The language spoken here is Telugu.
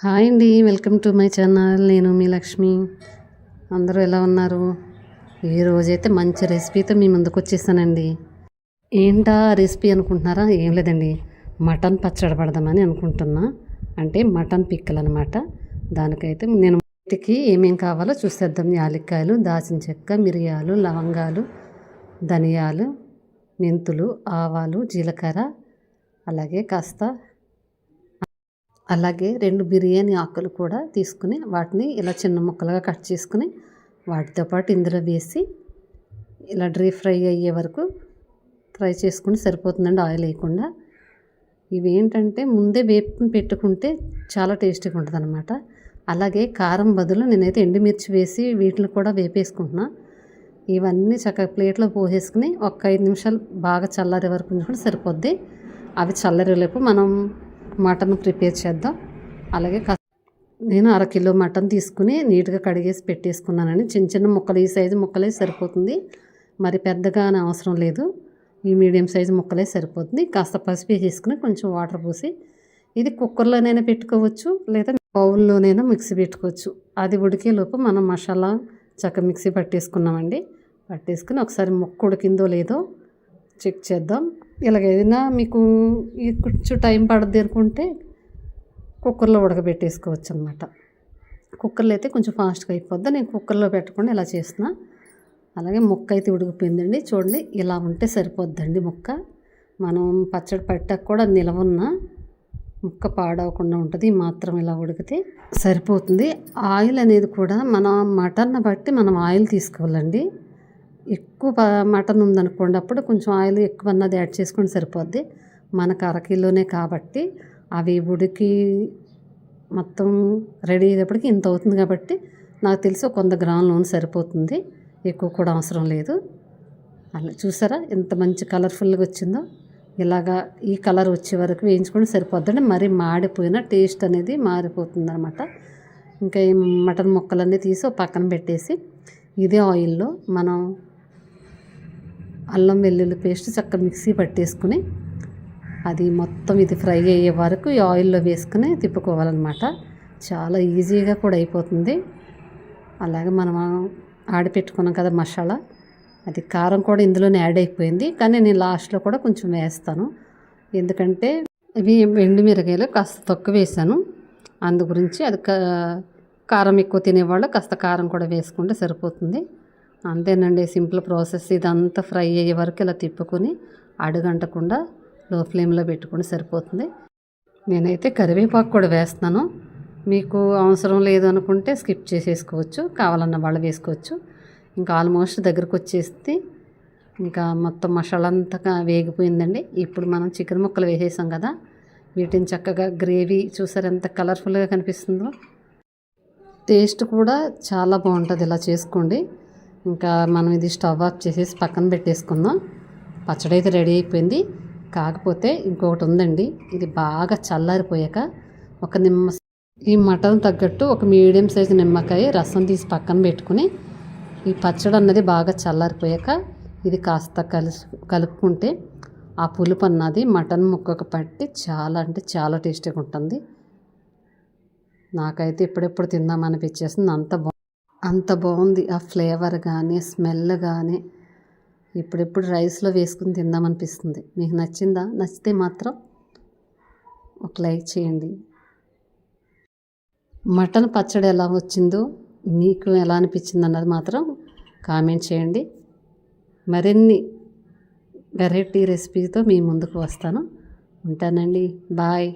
హాయ్ అండి, వెల్కమ్ టు మై ఛానల్. నేను మీ లక్ష్మి. అందరూ ఎలా ఉన్నారు? ఈరోజైతే మంచి రెసిపీతో మీ ముందుకు వచ్చేసానండి. ఏంటా రెసిపీ అనుకుంటున్నారా? ఏం లేదండి, మటన్ పచ్చడి పడదామని అనుకుంటున్నా. అంటే మటన్ పిక్కలు అనమాట. దానికైతే నేను ఇంటికి ఏమేం కావాలో చూసేద్దాం. యాలక్కాయలు, దాచిన చెక్క, మిరియాలు, లవంగాలు, ధనియాలు, మెంతులు, ఆవాలు, జీలకర్ర, అలాగే 2 బిర్యానీ ఆకులు కూడా తీసుకుని వాటిని ఇలా చిన్న ముక్కలుగా కట్ చేసుకుని వాటితో పాటు ఇందులో వేసి ఇలా ఫ్రై అయ్యే వరకు ఫ్రై చేసుకుని సరిపోతుందండి, ఆయిల్ వేయకుండా. ఇవి ఏంటంటే ముందే వేపుని పెట్టుకుంటే చాలా టేస్టీగా ఉంటుంది అనమాట. అలాగే కారం బదులు నేనైతే ఎండుమిర్చి వేసి వీటిని కూడా వేపేసుకుంటున్నా. ఇవన్నీ చక్కగా ప్లేట్లో పోసేసుకుని ఒక 5 నిమిషాలు బాగా చల్లారే వరకు ఉంచుకుంటే సరిపోద్ది. అవి చల్లారేలోపు మనం మటన్ ప్రిపేర్ చేద్దాం. అలాగే నేను 1/2 కిలో మటన్ తీసుకుని నీట్గా కడిగేసి పెట్టేసుకున్నానండి. చిన్న చిన్న ముక్కలు, ఈ సైజు ముక్కలే సరిపోతుంది, మరి పెద్దగా అవసరం లేదు. ఈ మీడియం సైజు ముక్కలే సరిపోతుంది. కాస్త పసుపు వేసుకుని కొంచెం వాటర్ పోసి, ఇది కుక్కర్లోనైనా పెట్టుకోవచ్చు లేదా బౌల్లోనైనా మిక్సీ పెట్టుకోవచ్చు. అది ఉడికేలోపు మనం మసాలా చక్కగా మిక్సీ పట్టేసుకుని ఒకసారి ముక్క ఉడికిందో లేదో చెక్ చేద్దాం. ఇలాగైనా మీకు కొంచెం టైం పడుద్ది అనుకుంటే కుక్కర్లో ఉడకబెట్టేసుకోవచ్చు అనమాట. కుక్కర్లో అయితే కొంచెం ఫాస్ట్గా అయిపోద్ది. నేను కుక్కర్లో పెట్టకుండా ఇలా చేస్తున్నా. అలాగే ముక్క అయితే ఉడికిపోయిందండి. చూడండి, ఇలా ఉంటే సరిపోద్దండి ముక్క. మనం పచ్చడి పట్టాక కూడా నిలవున్న ముక్క పాడవకుండా ఉంటుంది. మాత్రం ఇలా ఉడికితే సరిపోతుంది. ఆయిల్ అనేది కూడా మనం మటన్ బట్టి మనం ఆయిల్ తీసుకోవాలండి. ఎక్కువ మటన్ ఉందనుకోండి, అప్పుడు కొంచెం ఆయిల్ ఎక్కువ అన్నది యాడ్ చేసుకొని సరిపోద్ది. మనకు 1/2 కిలోనే కాబట్టి అవి ఉడికి మొత్తం రెడీ అయ్యేటప్పటికి ఇంత అవుతుంది కాబట్టి నాకు తెలిసి ఒక 100 గ్రాముల నూనె సరిపోతుంది. ఎక్కువ కూడా అవసరం లేదు. అలా చూసారా ఎంత మంచి కలర్ఫుల్గా వచ్చిందో? ఇలాగా ఈ కలర్ వచ్చే వరకు వేయించుకొని సరిపోద్దండి. మరి మాడిపోయిన టేస్ట్ అనేది మారిపోతుంది అనమాట. ఇంకా ఈ మటన్ ముక్కలన్నీ తీసి పక్కన పెట్టేసి ఇదే ఆయిల్లో మనం అల్లం వెల్లుల్లి పేస్ట్ చక్కగా మిక్సీ పట్టేసుకుని అది మొత్తం ఇది ఫ్రై అయ్యే వరకు ఈ ఆయిల్లో వేసుకుని తిప్పుకోవాలన్నమాట. చాలా ఈజీగా కూడా అయిపోతుంది. అలాగే మనం ఆడిపెట్టుకున్నాం కదా మసాలా, అది కారం కూడా ఇందులోనే యాడ్ అయిపోయింది. కానీ నేను లాస్ట్లో కూడా కొంచెం వేస్తాను, ఎందుకంటే ఇవి ఎండుమిరగాయలు కాస్త తక్కువ వేసాను. అందు గురించి అది కారం ఎక్కువ తినేవాళ్ళు కాస్త కారం కూడా వేసుకుంటే సరిపోతుంది. అంతేనండి, సింపుల్ ప్రాసెస్. ఇదంతా ఫ్రై అయ్యే వరకు ఇలా తిప్పుకొని అడుగంటకుండా లో ఫ్లేమ్లో పెట్టుకుని సరిపోతుంది. నేనైతే కరివేపాకు కూడా వేస్తున్నాను. మీకు అవసరం లేదు అనుకుంటే స్కిప్ చేసేసుకోవచ్చు, కావాలన్న వాళ్ళు వేసుకోవచ్చు. ఇంకా ఆల్మోస్ట్ దగ్గరకు వచ్చేసి ఇంకా మొత్తం మసాలా అంతా వేగిపోయిందండి. ఇప్పుడు మనం చికెన్ ముక్కలు వేసేసాం కదా, వీటిని చక్కగా గ్రేవీ చూసారు ఎంత కలర్ఫుల్గా కనిపిస్తుందో. టేస్ట్ కూడా చాలా బాగుంటుంది. ఇలా చేసుకోండి. ఇంకా మనం ఇది స్టవ్ ఆఫ్ చేసేసి పక్కన పెట్టేసుకుందాం. పచ్చడి అయితే రెడీ అయిపోయింది. కాకపోతే ఇంకొకటి ఉందండి, ఇది బాగా చల్లారిపోయాక ఈ మటన్ తగ్గట్టు ఒక మీడియం సైజు నిమ్మకాయ రసం తీసి పక్కన పెట్టుకుని ఈ పచ్చడి అన్నది బాగా చల్లారిపోయాక ఇది కాస్త కలుపుకుంటే ఆ పులుపు అన్నది మటన్ ముక్కకు పట్టి చాలా అంటే చాలా టేస్టీగా ఉంటుంది. నాకైతే ఎప్పుడెప్పుడు తిందామనిపించేసింది. అంత బాగుంది. ఆ ఫ్లేవర్ కానీ స్మెల్ కానీ ఇప్పుడెప్పుడు రైస్లో వేసుకుని తిందామనిపిస్తుంది. మీకు నచ్చిందా? నచ్చితే మాత్రం ఒక లైక్ చేయండి. మటన్ పచ్చడి ఎలా వచ్చిందో, మీకు ఎలా అనిపించింది అన్నది మాత్రం కామెంట్ చేయండి. మరిన్ని వెరైటీ రెసిపీతో మీ ముందుకు వస్తాను. ఉంటానండి. బాయ్.